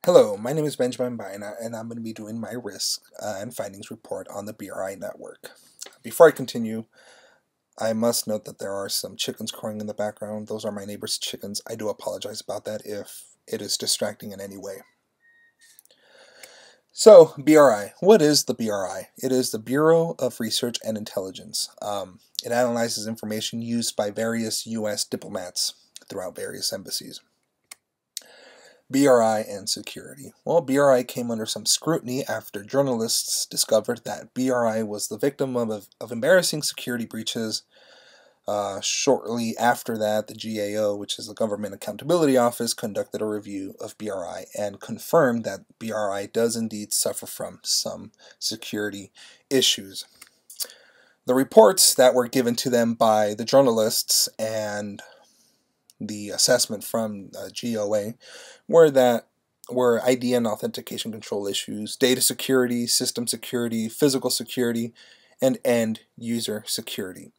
Hello, my name is Benjamin Baina, and I'm going to be doing my risk and findings report on the BRI network. Before I continue, I must note that there are some chickens crowing in the background. Those are my neighbor's chickens. I do apologize about that if it is distracting in any way. So, BRI. What is the BRI? It is the Bureau of Research and Intelligence. It analyzes information used by various U.S. diplomats throughout various embassies. BRI and Security. Well, BRI came under some scrutiny after journalists discovered that BRI was the victim of embarrassing security breaches. Shortly after that, the GAO, which is the Government Accountability Office, conducted a review of BRI and confirmed that BRI does indeed suffer from some security issues. The reports that were given to them by the journalists and the assessment from GOA were ID and authentication control issues, data security, system security, physical security, and end user security.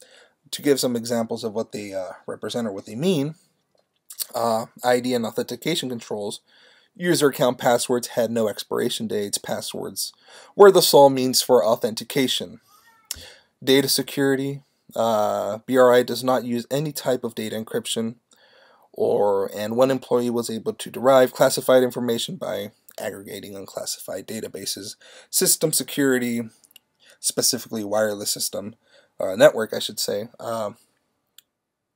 To give some examples of what they represent or what they mean, ID and authentication controls, user account passwords had no expiration dates, passwords were the sole means for authentication. Data security, BRI does not use any type of data encryption, and one employee was able to derive classified information by aggregating unclassified databases. System security, specifically wireless system, network I should say,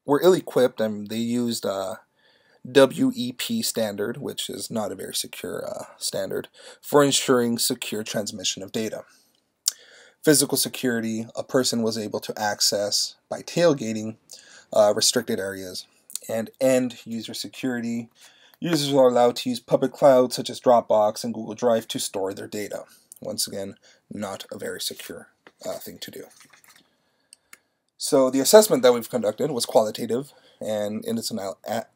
were ill-equipped, and they used WEP standard, which is not a very secure standard, for ensuring secure transmission of data. Physical security, a person was able to access by tailgating restricted areas. And end user security, users are allowed to use public clouds such as Dropbox and Google Drive to store their data. Once again, not a very secure thing to do. So the assessment that we've conducted was qualitative and in its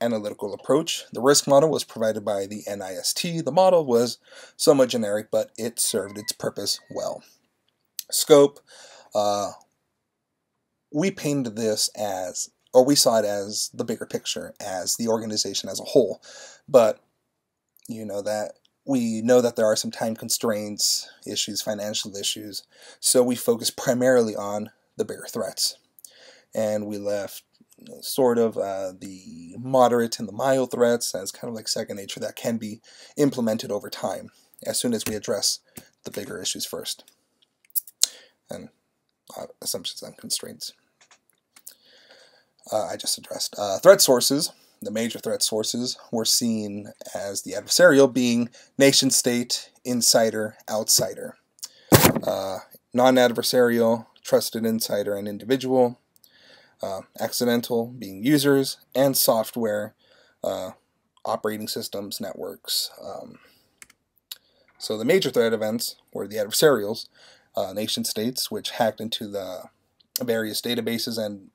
analytical approach. The risk model was provided by the NIST. The model was somewhat generic, but it served its purpose well. Scope, we painted this as, or we saw it as the bigger picture, as the organization as a whole. But we know that there are some time constraints, issues, financial issues, so we focused primarily on the bigger threats. And we left sort of the moderate and the mild threats as kind of like second nature that can be implemented over time as soon as we address the bigger issues first. And assumptions and constraints. I just addressed. Threat sources, the major threat sources, were seen as the adversarial being nation state, insider, outsider. Non-adversarial, trusted insider and individual. Accidental being users, and software, operating systems, networks. So the major threat events were the adversarials, nation states, which hacked into the various databases and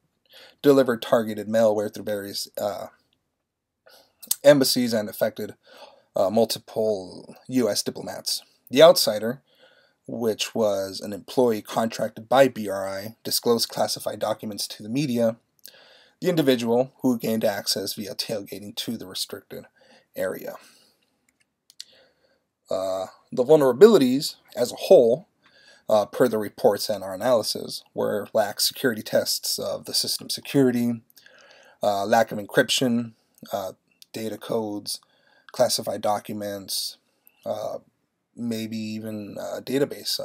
delivered targeted malware through various embassies and affected multiple U.S. diplomats. The outsider, which was an employee contracted by BRI, disclosed classified documents to the media. The individual, who gained access via tailgating to the restricted area. The vulnerabilities as a whole, per the reports and our analysis, were lax security tests of the system security, lack of encryption, data codes, classified documents, maybe even database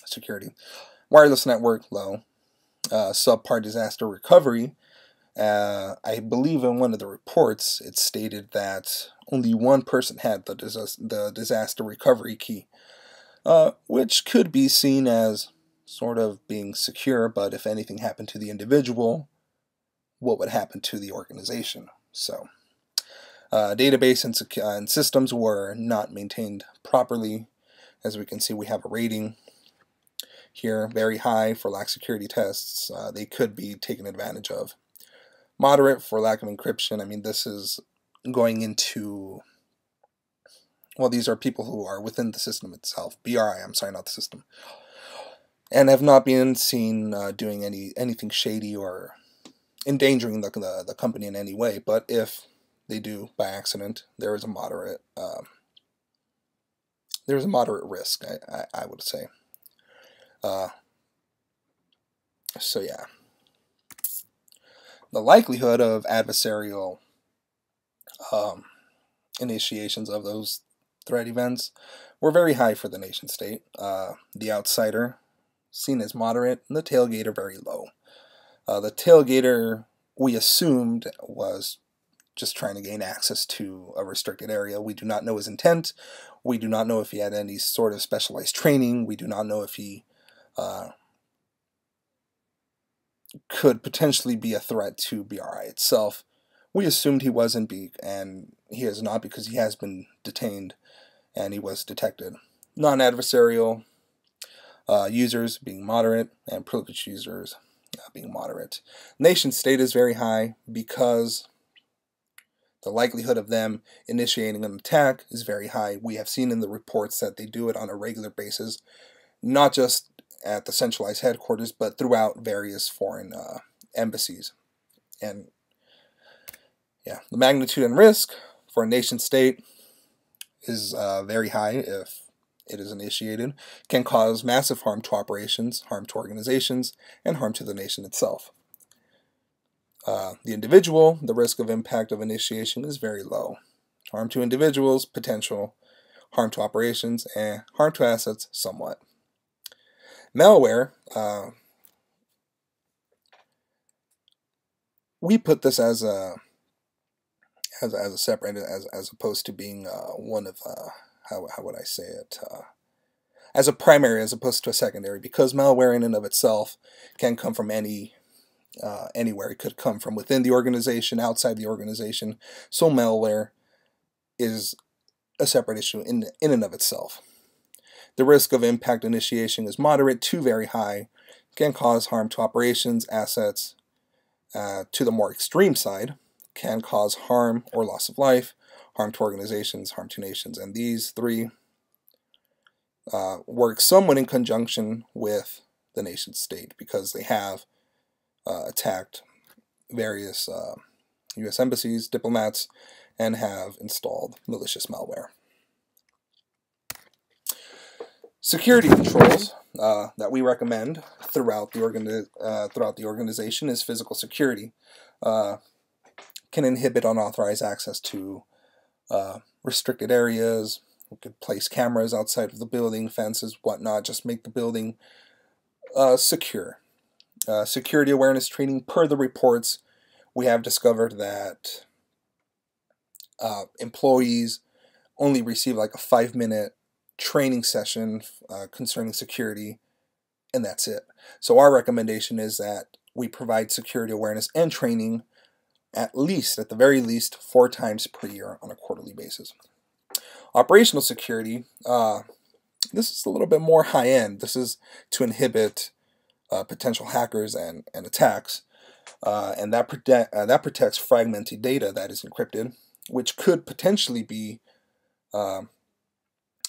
security. Wireless network, low. Subpar disaster recovery. I believe in one of the reports it stated that only one person had the disaster recovery key. Which could be seen as sort of being secure, but if anything happened to the individual, what would happen to the organization? So, database and systems were not maintained properly. As we can see, we have a rating here, very high for lack of security tests. They could be taken advantage of. Moderate for lack of encryption. I mean, this is going into... Well, these are people who are within the system itself. BRI, I'm sorry, not the system. And have not been seen doing anything shady or endangering the company in any way. But if they do by accident, there is a moderate risk, I would say. So yeah, the likelihood of adversarial initiations of those threat events were very high for the nation state. The outsider, seen as moderate, and the tailgater, very low. The tailgater, we assumed, was just trying to gain access to a restricted area. We do not know his intent. We do not know if he had any sort of specialized training. We do not know if he could potentially be a threat to BRI itself. We assumed he wasn't, and he is not, because he has been detained and he was detected. Non-adversarial users being moderate, and privileged users being moderate. Nation state is very high because the likelihood of them initiating an attack is very high. We have seen in the reports that they do it on a regular basis, not just at the centralized headquarters, but throughout various foreign embassies. And yeah, the magnitude and risk for a nation state is very high if it is initiated. Can cause massive harm to operations, harm to organizations, and harm to the nation itself. The individual, the risk of impact of initiation is very low. Harm to individuals, potential. Harm to operations, and harm to assets, somewhat. Malware, we put this as a separate, as opposed to being one of how would I say it, as a primary as opposed to a secondary, because malware in and of itself can come from anywhere. It could come from within the organization, outside the organization. So malware is a separate issue in and of itself. The risk of impact initiation is moderate to very high. Can cause harm to operations, assets. To the more extreme side, can cause harm or loss of life, harm to organizations, harm to nations. And these three work somewhat in conjunction with the nation state, because they have attacked various U.S. embassies, diplomats, and have installed malicious malware. Security controls that we recommend throughout the organization is physical security. Can inhibit unauthorized access to restricted areas. We could place cameras outside of the building, fences, whatnot, just make the building secure. Security awareness training, per the reports, we have discovered that employees only receive like a 5-minute training session concerning security, and that's it. So our recommendation is that we provide security awareness and training at the very least 4 times per year on a quarterly basis. Operational security, this is a little bit more high-end. This is to inhibit potential hackers and attacks, and that protects fragmented data that is encrypted, which could potentially be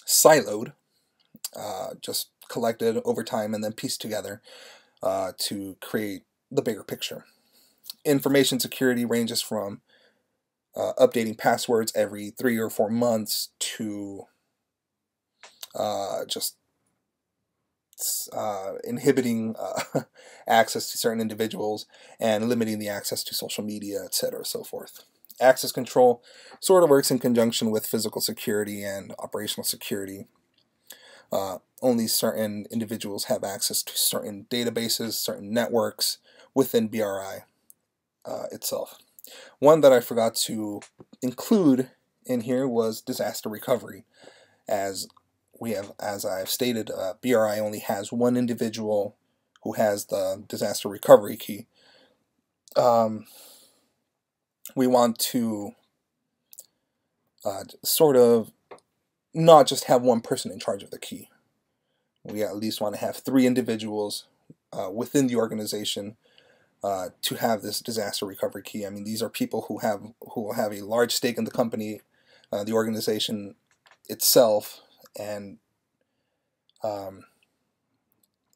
siloed, just collected over time and then pieced together to create the bigger picture. Information security ranges from updating passwords every 3 or 4 months to just inhibiting access to certain individuals and limiting the access to social media, etc., so forth. Access control sort of works in conjunction with physical security and operational security. Only certain individuals have access to certain databases, certain networks within BRI itself. One that I forgot to include in here was disaster recovery. As I've stated, BRI only has one individual who has the disaster recovery key. We want to sort of not just have one person in charge of the key. We at least want to have 3 individuals within the organization to have this disaster recovery key. I mean, these are people who will have a large stake in the company, the organization itself, and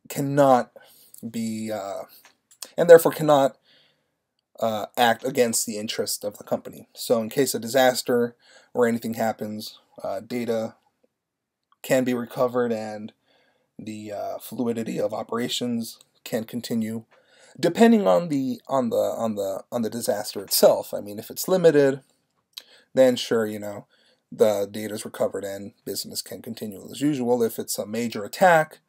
cannot be, and therefore cannot act against the interest of the company. So in case of disaster or anything happens, data can be recovered and the fluidity of operations can continue, depending on the disaster itself. I mean, if it's limited, then sure, the data is recovered and business can continue as usual. If it's a major attack,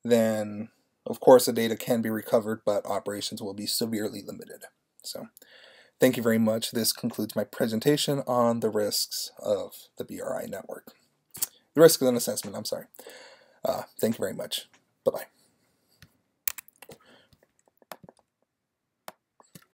then of course the data can be recovered, but operations will be severely limited. So thank you very much. This concludes my presentation on the risks of the BRI network. The risk of an assessment, I'm sorry. Thank you very much. Bye-bye.